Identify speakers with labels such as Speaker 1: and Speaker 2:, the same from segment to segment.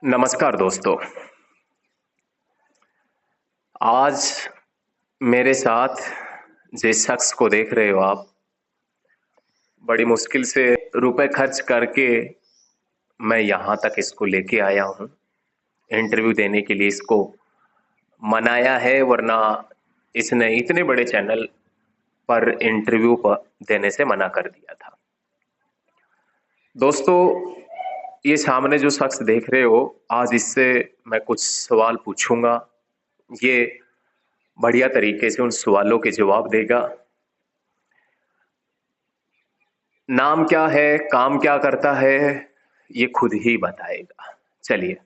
Speaker 1: नमस्कार दोस्तों। आज मेरे साथ जिस शख्स को देख रहे हो आप, बड़ी मुश्किल से रुपए खर्च करके मैं यहाँ तक इसको लेके आया हूँ। इंटरव्यू देने के लिए इसको मनाया है, वरना इसने इतने बड़े चैनल पर इंटरव्यू पर देने से मना कर दिया था। दोस्तों, ये सामने जो शख्स देख रहे हो, आज इससे मैं कुछ सवाल पूछूंगा। ये बढ़िया तरीके से उन सवालों के जवाब देगा। नाम क्या है, काम क्या करता है, ये खुद ही बताएगा। चलिए,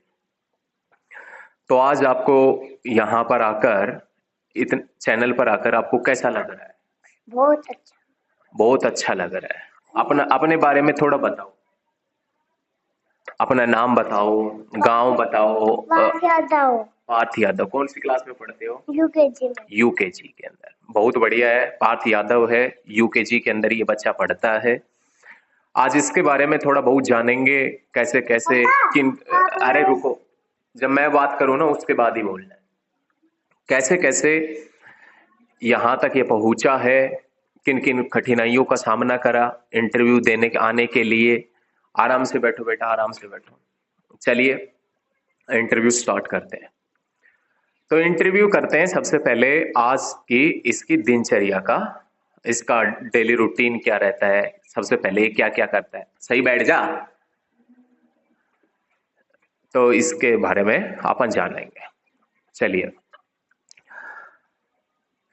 Speaker 1: तो आज आपको यहाँ पर आकर, इतने चैनल पर आकर आपको कैसा लग रहा है?
Speaker 2: बहुत अच्छा।
Speaker 1: बहुत अच्छा लग रहा है। अपना अपने बारे में थोड़ा बताओ। अपना नाम बताओ, गांव बताओ।
Speaker 2: पार्थ यादव।
Speaker 1: पार्थ यादव। कौन सी क्लास में पढ़ते हो?
Speaker 2: यूकेजी में।
Speaker 1: यूकेजी के अंदर। बहुत बढ़िया है। पार्थ यादव है, यूकेजी के अंदर ये बच्चा पढ़ता है। आज इसके बारे में थोड़ा बहुत जानेंगे, कैसे कैसे किन। अरे रुको, जब मैं बात करूं ना उसके बाद ही बोलना है। कैसे कैसे यहाँ तक ये पहुंचा है, किन किन कठिनाइयों का सामना करा इंटरव्यू देने के आने के लिए। आराम से बैठो बेटा, आराम से बैठो। चलिए, इंटरव्यू स्टार्ट करते हैं। तो इंटरव्यू करते हैं। सबसे पहले आज की इसकी दिनचर्या का, इसका डेली रूटीन क्या रहता है, सबसे पहले क्या क्या करता है। सही बैठ जा। तो इसके बारे में अपन जानेंगे। चलिए,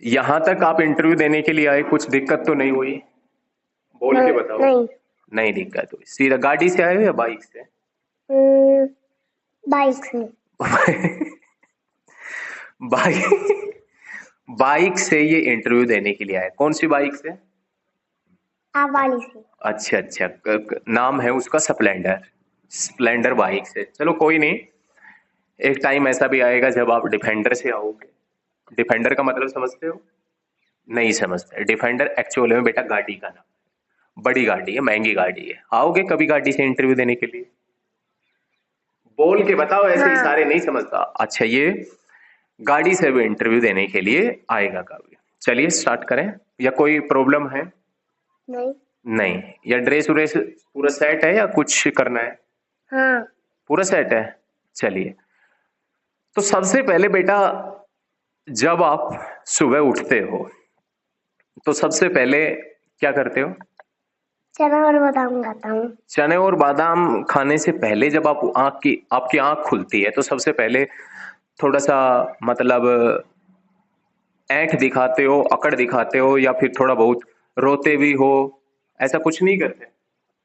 Speaker 1: यहां तक आप इंटरव्यू देने के लिए आए, कुछ दिक्कत तो नहीं हुई? बोल के बताओ।
Speaker 2: नहीं।
Speaker 1: नहीं दिक्कत हुई। सीधा गाड़ी से आए हो या बाइक से?
Speaker 2: बाइक से।
Speaker 1: बाइक बाइक से ये इंटरव्यू देने के लिए आए। कौन सी बाइक से?
Speaker 2: वाली से।
Speaker 1: अच्छा अच्छा, नाम है उसका स्प्लेंडर। स्प्लेंडर बाइक से। चलो कोई नहीं, एक टाइम ऐसा भी आएगा जब आप डिफेंडर से आओगे। डिफेंडर का मतलब समझते हो? नहीं समझते। डिफेंडर एक्चुअल में बेटा गाड़ी का नाम, बड़ी गाड़ी है, महंगी गाड़ी है। आओगे कभी गाड़ी से इंटरव्यू देने के लिए? बोल के बताओ, ऐसे
Speaker 2: हाँ।
Speaker 1: इशारे नहीं समझता। अच्छा, ये गाड़ी से भी इंटरव्यू देने के लिए आएगा कभी। चलिए स्टार्ट करें, या कोई प्रॉब्लम है?
Speaker 2: नहीं।
Speaker 1: नहीं। या ड्रेस व्रेस पूरा सेट है या कुछ करना है?
Speaker 2: हाँ।
Speaker 1: पूरा सेट है। चलिए, तो सबसे पहले बेटा, जब आप सुबह उठते हो तो सबसे पहले क्या करते हो?
Speaker 2: चना और बादाम खाता हूँ।
Speaker 1: चने और बादाम खाने से पहले जब आप आपकी आंख खुलती है तो सबसे पहले थोड़ा सा, मतलब ऐंठ दिखाते हो, अकड़ दिखाते हो, या फिर थोड़ा बहुत रोते भी हो? ऐसा कुछ नहीं करते?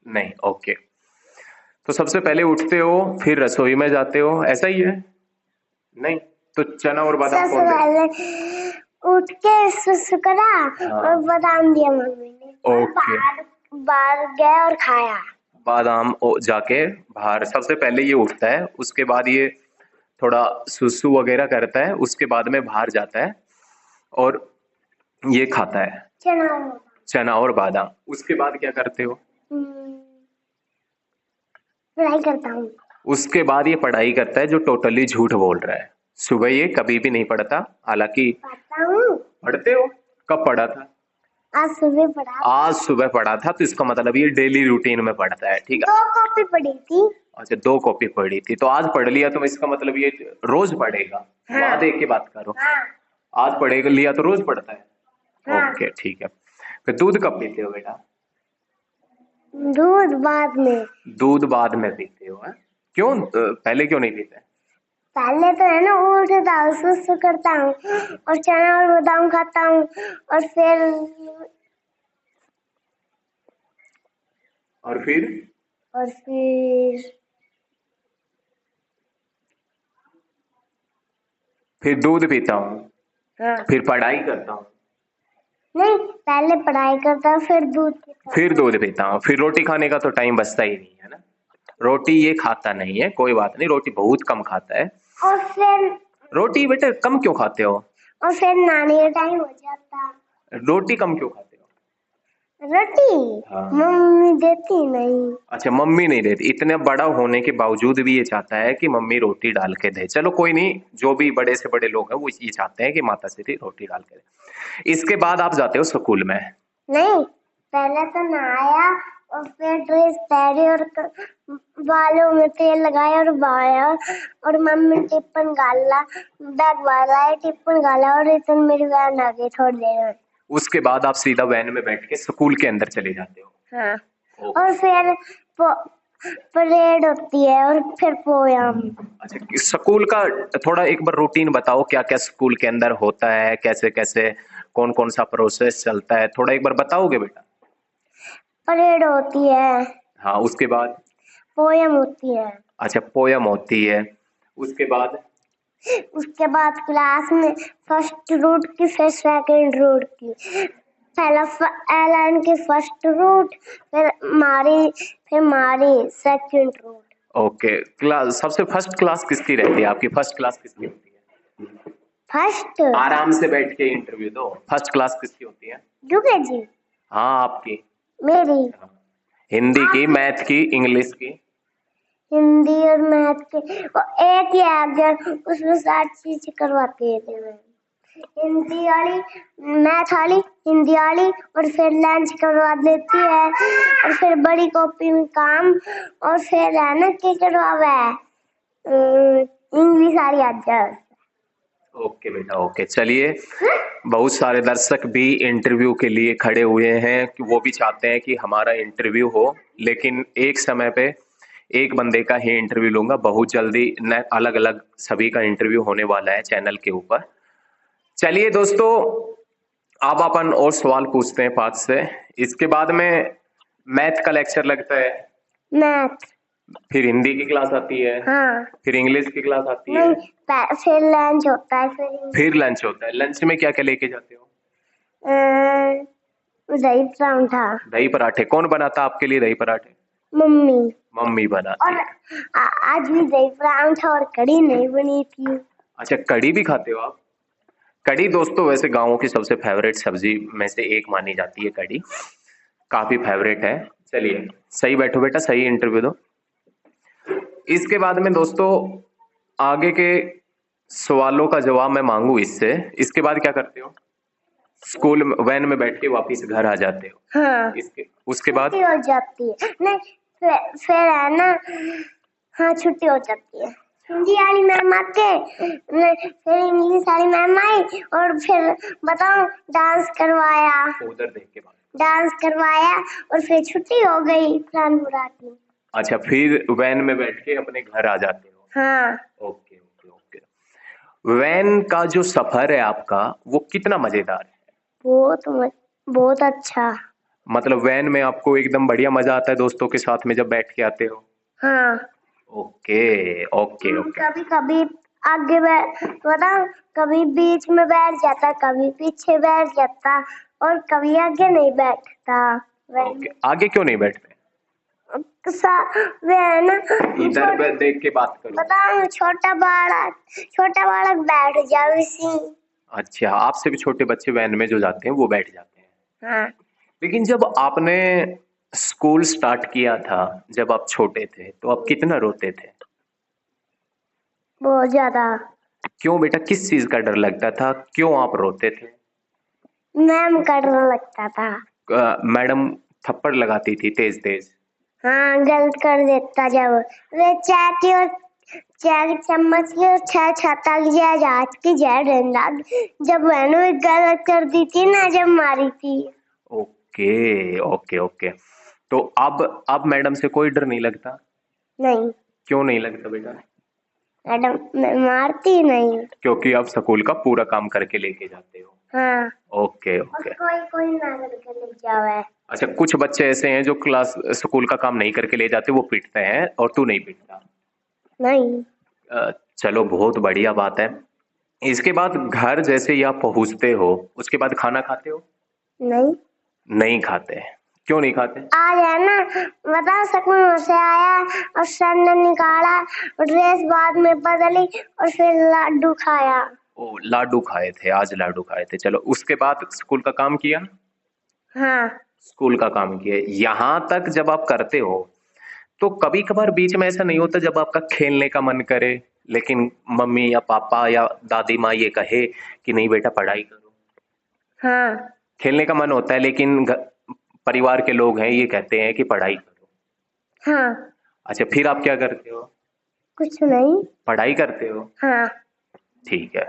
Speaker 1: नहीं। ओके। तो सबसे पहले उठते हो, फिर रसोई में जाते हो, ऐसा ही है? नहीं। तो चना और बादाम
Speaker 2: सबसे
Speaker 1: कौन दे?
Speaker 2: पहले उठ के सुसु करा और बादाम दिया मम्मी ने और
Speaker 1: ओके।
Speaker 2: बाहर गया और खाया।
Speaker 1: बादाम जाके बाहर सबसे पहले ये उठता है, उसके बाद ये थोड़ा सुसु वगैरह करता है, उसके बाद में बाहर जाता है और ये खाता है
Speaker 2: चना और बादाम।
Speaker 1: चना और बादाम। उसके बाद क्या करते हो?
Speaker 2: पढ़ाई करता हूँ।
Speaker 1: उसके बाद ये पढ़ाई करता है, जो टोटली झूठ बोल रहा है। सुबह ये कभी भी नहीं पढ़ता, हालांकि
Speaker 2: पढ़ता हूँ।
Speaker 1: पढ़ते हो। कब पढ़ा था?
Speaker 2: आज सुबह पढ़ा।
Speaker 1: आज सुबह पढ़ा था, तो इसका मतलब ये डेली रूटीन में पढ़ता है। ठीक है।
Speaker 2: 2 कॉपी पढ़ी थी।
Speaker 1: अच्छा, 2 कॉपी पढ़ी थी, तो आज पढ़ लिया तो इसका मतलब ये रोज पढ़ेगा।
Speaker 2: हाँ।
Speaker 1: वहां देख के बात करो।
Speaker 2: हाँ।
Speaker 1: आज पढ़ेगा लिया तो रोज पढ़ता है।
Speaker 2: हाँ।
Speaker 1: ओके ठीक है। फिर दूध कब पीते हो बेटा?
Speaker 2: दूध बाद में।
Speaker 1: दूध बाद में पीते हो? है क्यों? पहले क्यों नहीं पीते?
Speaker 2: पहले तो है ना, उठता हूँ, सुसु करता हूँ और चना और बादाम खाता हूँ और फिर
Speaker 1: और फिर
Speaker 2: और फिर
Speaker 1: फिर दूध पीता हूँ,
Speaker 2: हाँ।
Speaker 1: फिर पढ़ाई करता हूँ,
Speaker 2: नहीं, पहले पढ़ाई करता हूँ फिर दूध पीता
Speaker 1: फिर दूध पीता हूँ, फिर रोटी खाने का तो टाइम बचता ही नहीं है ना। रोटी ये खाता नहीं है, कोई बात नहीं, रोटी बहुत कम खाता है।
Speaker 2: हूँ
Speaker 1: रोटी बेटा कम क्यों खाते हो?
Speaker 2: और फिर नानी का टाइम हो जाता।
Speaker 1: रोटी कम क्यों खाते हो?
Speaker 2: रोटी
Speaker 1: हाँ।
Speaker 2: मम्मी देती नहीं।
Speaker 1: अच्छा, मम्मी नहीं देती। इतने बड़ा होने के बावजूद भी ये चाहता है कि मम्मी रोटी डाल के दे। चलो कोई नहीं, जो भी बड़े से बड़े लोग हैं वो ये चाहते हैं कि माता श्री रोटी डाल के दे। इसके बाद आप जाते हो स्कूल में।
Speaker 2: नहीं, पहले तो नहाया और फिर ड्रेस पहनी और बालों में तेल लगाया और बहाया और मम्मी टिफिन गाला, बैग वाला है टिफिन गाला और इतने मेरी वैन आ गई थोड़ी देर में।
Speaker 1: उसके बाद आप सीधा वैन में बैठ के स्कूल के अंदर चले जाते हो।
Speaker 2: हाँ,
Speaker 1: ओके।
Speaker 2: और फिर परेड होती है और फिर पोयम।
Speaker 1: अच्छा, स्कूल का थोड़ा एक बार रूटीन बताओ, क्या क्या स्कूल के अंदर होता है, कैसे कैसे कौन कौन सा प्रोसेस चलता है, थोड़ा एक बार बताओगे बेटा?
Speaker 2: परेड होती है,
Speaker 1: हाँ, उसके बाद?
Speaker 2: पोयम होती है।
Speaker 1: अच्छा, पोयम होती है। उसके बाद?
Speaker 2: उसके बाद क्लास में फर्स्ट रूट की फिर सेकंड रूट की, पहला एलन की फर्स्ट रूट, फिर मारी सेकंड रूट।
Speaker 1: ओके, क्लास सबसे फर्स्ट क्लास किसकी रहती है आपकी? फर्स्ट क्लास किसकी होती है?
Speaker 2: फर्स्ट
Speaker 1: आराम से बैठ के इंटरव्यू दो। फर्स्ट क्लास किसकी होती है?
Speaker 2: यूकेजी
Speaker 1: हाँ, आपकी।
Speaker 2: मेरी।
Speaker 1: हिंदी की, मैथ की, इंग्लिश की?
Speaker 2: हिंदी और मैथ के और एक ही एग्जाम, उसमें 60 चीजें करवाती है मैम। हिंदी वाली, मैथ वाली, हिंदी वाली और फिर लंच करवा देती है और फिर बड़ी कॉपी में काम और फिर है ना क्या करवावे इंग्लिश वाली आंसर।
Speaker 1: ओके बेटा, ओके। चलिए, बहुत सारे दर्शक भी इंटरव्यू के लिए खड़े हुए हैं कि वो भी चाहते हैं कि हमारा इंटरव्यू हो, लेकिन एक समय पे एक बंदे का ही इंटरव्यू लूंगा। बहुत जल्दी न अलग अलग सभी का इंटरव्यू होने वाला है चैनल के ऊपर। चलिए दोस्तों, अब अपन और सवाल पूछते हैं पार्थ से। इसके बाद में मैथ का लेक्चर लगता है,
Speaker 2: मैथ।
Speaker 1: फिर हिंदी की क्लास आती है,
Speaker 2: हाँ।
Speaker 1: फिर इंग्लिश की क्लास आती है,
Speaker 2: नहीं, फिर लंच होता है,
Speaker 1: फिर लंच होता है। लंच में क्या क्या लेके जाते हो?
Speaker 2: दही परांठा।
Speaker 1: दही पराठे। कौन बनाता आपके लिए दही पराठे?
Speaker 2: मम्मी।
Speaker 1: मम्मी बनाती
Speaker 2: और
Speaker 1: है।
Speaker 2: आज भी दही परांठा और कढ़ी नहीं बनी थी।
Speaker 1: अच्छा, कढ़ी भी खाते हो आप? कढ़ी दोस्तों वैसे गाँवों की सबसे फेवरेट सब्जी में से एक मानी जाती है कढ़ी, काफी फेवरेट है। चलिए, सही बैठो बेटा, सही इंटरव्यू दो। इसके बाद में दोस्तों आगे के सवालों का जवाब मैं मांगू इससे, इसके बाद क्या करते हो? स्कूल में वैन में बैठ के वापिस घर आ जाते हो?
Speaker 2: हाँ,
Speaker 1: इसके उसके बाद?
Speaker 2: छुट्टी हो जाती है। नहीं, फिर है ना, हाँ छुट्टी हो जाती है। हिंदी वाली मैम आके फिर इंग्लिश वाली मैम आई और फिर बताओ डांस करवाया।
Speaker 1: उधर देख के बात।
Speaker 2: डांस करवाया और फिर छुट्टी हो गई कानपुरा की।
Speaker 1: अच्छा, फिर वैन में बैठ के अपने घर आ जाते हो?
Speaker 2: हाँ।
Speaker 1: Okay okay okay. वैन का जो सफर है आपका, वो कितना मजेदार है?
Speaker 2: बहुत अच्छा।
Speaker 1: मतलब वैन में आपको एकदम बढ़िया मजा आता है दोस्तों के साथ में जब बैठ के आते हो?
Speaker 2: हाँ।
Speaker 1: Okay okay okay.
Speaker 2: कभी कभी आगे बताओ, कभी बीच में बैठ जाता, कभी पीछे बैठ जाता और कभी आगे नहीं बैठता।
Speaker 1: ओके, आगे क्यों नहीं बैठते?
Speaker 2: वे है ना,
Speaker 1: इधर पे देख के बात करो।
Speaker 2: बताओ छोटा बालक बैठ जाओ इसी।
Speaker 1: अच्छा, आपसे भी छोटे बच्चे वैन में जो जाते हैं वो बैठ जाते हैं।
Speaker 2: हाँ।
Speaker 1: लेकिन जब आपने स्कूल स्टार्ट किया था, जब आप छोटे थे, तो आप कितना रोते थे?
Speaker 2: बहुत ज्यादा।
Speaker 1: क्यों बेटा, किस चीज का डर लगता था, क्यों आप रोते थे?
Speaker 2: मैम का डर लगता था।
Speaker 1: मैडम थप्पड़ लगाती थी तेज तेज?
Speaker 2: हाँ, गलत कर देता जब वे चाय की और चाय की चम्मच की और छह छाता की जहाज की जय डंडा, जब मैंने गलत कर दी थी ना, जब मारी थी।
Speaker 1: Okay okay okay. तो अब मैडम से कोई डर नहीं लगता?
Speaker 2: नहीं,
Speaker 1: क्यों नहीं लगता बेटा?
Speaker 2: मैडम मैं मारती नहीं।
Speaker 1: क्योंकि आप स्कूल का पूरा काम करके लेके जाते हो।
Speaker 2: हाँ।
Speaker 1: ओके
Speaker 2: और
Speaker 1: ओके।
Speaker 2: कोई कोई ना करके ले जावे।
Speaker 1: अच्छा, कुछ बच्चे ऐसे हैं जो क्लास स्कूल का काम नहीं करके ले जाते, वो पीटते हैं, और तू नहीं पीटता?
Speaker 2: नहीं।
Speaker 1: चलो, बहुत बढ़िया बात है। इसके बाद घर जैसे ही आप पहुंचते हो, उसके बाद खाना खाते हो?
Speaker 2: नहीं।
Speaker 1: नहीं खाते? क्यों नहीं खाते?
Speaker 2: आज है ना, बता स्कूल से आया और सर ने निकाला और ड्रेस बाद में बदली और फिर लड्डू खाया।
Speaker 1: ओ, लाडू खाए थे आज, लाडू खाए थे। चलो, उसके बाद स्कूल का काम किया?
Speaker 2: हाँ।
Speaker 1: स्कूल का काम किया है। यहाँ तक जब आप करते हो तो कभी कभार बीच में ऐसा नहीं होता जब आपका खेलने का मन करे, लेकिन मम्मी या पापा या दादी माँ ये कहे कि नहीं बेटा पढ़ाई करो।
Speaker 2: हाँ
Speaker 1: खेलने का मन होता है लेकिन परिवार के लोग हैं ये कहते हैं कि पढ़ाई करो।
Speaker 2: हाँ।
Speaker 1: अच्छा, फिर आप क्या करते हो?
Speaker 2: कुछ नहीं।
Speaker 1: पढ़ाई करते हो?
Speaker 2: हाँ।
Speaker 1: ठीक है।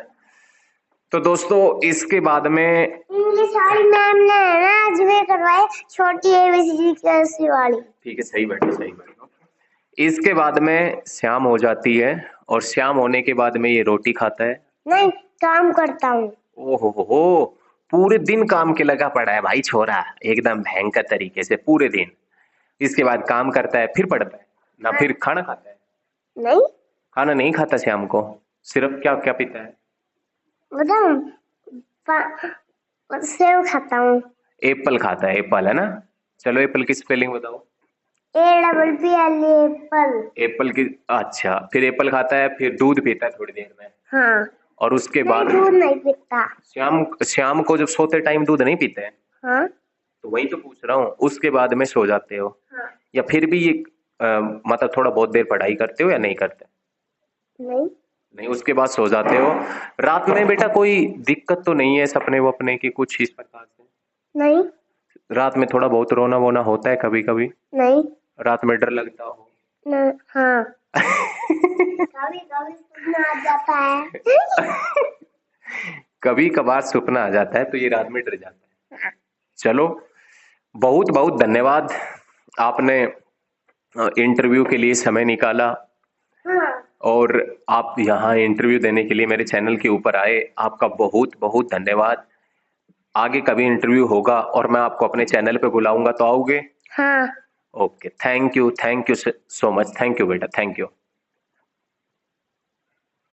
Speaker 1: तो दोस्तों इसके बाद में
Speaker 2: इंग्लिश वाली मैम ने है ना आज वे करवाए छोटी एबीसीडी कैसी वाली।
Speaker 1: ठीक है, सही बैठो सही बैठो। इसके बाद में शाम हो जाती है और शाम होने के बाद में ये रोटी खाता है।
Speaker 2: नहीं, काम करता हूँ।
Speaker 1: ओहो हो, पूरे दिन काम के लगा पड़ा है भाई छोरा, एकदम भयंकर तरीके से पूरे दिन। इसके बाद काम करता है फिर पढ़ता है ना, फिर खाना खाता है?
Speaker 2: नहीं।
Speaker 1: खाना नहीं खाता शाम को, सिर्फ क्या क्या पीता है?
Speaker 2: बताऊँ? सेव खाता हूँ।
Speaker 1: एप्पल खाता है, एप्पल है ना। चलो एप्पल की स्पेलिंग बताओ।
Speaker 2: APPL Apple.
Speaker 1: एप्पल की, अच्छा, फिर एप्पल खाता है, फिर दूध पीता है थोड़ी देर में,
Speaker 2: हाँ।
Speaker 1: और उसके
Speaker 2: नहीं,
Speaker 1: बाद
Speaker 2: दूध नहीं पीता।
Speaker 1: शाम को जब सोते टाइम दूध नहीं पीते हैं?
Speaker 2: हाँ।
Speaker 1: तो वही तो पूछ रहा हूँ, उसके बाद में सो जाते हो?
Speaker 2: हाँ।
Speaker 1: या फिर भी ये मतलब थोड़ा बहुत देर पढ़ाई करते हो या नहीं करते?
Speaker 2: नहीं।
Speaker 1: नहीं, उसके बाद सो जाते हो। रात में बेटा कोई दिक्कत तो नहीं है सपने वपने की कुछ इस प्रकार से?
Speaker 2: नहीं।
Speaker 1: रात में थोड़ा बहुत रोना वोना होता है कभी कभी?
Speaker 2: नहीं।
Speaker 1: रात में डर लगता हो?
Speaker 2: हाँ। कभी कभी सपना आ जाता है।
Speaker 1: कभी कभार सपना आ जाता है तो ये रात में डर जाता है। चलो, बहुत बहुत धन्यवाद, आपने इंटरव्यू के लिए समय निकाला
Speaker 2: हाँ।
Speaker 1: और आप यहाँ इंटरव्यू देने के लिए मेरे चैनल के ऊपर आए, आपका बहुत बहुत धन्यवाद। आगे कभी इंटरव्यू होगा और मैं आपको अपने चैनल पे बुलाऊंगा तो आओगे?
Speaker 2: हाँ।
Speaker 1: Okay, thank you so much, thank you बेटा, थैंक यू।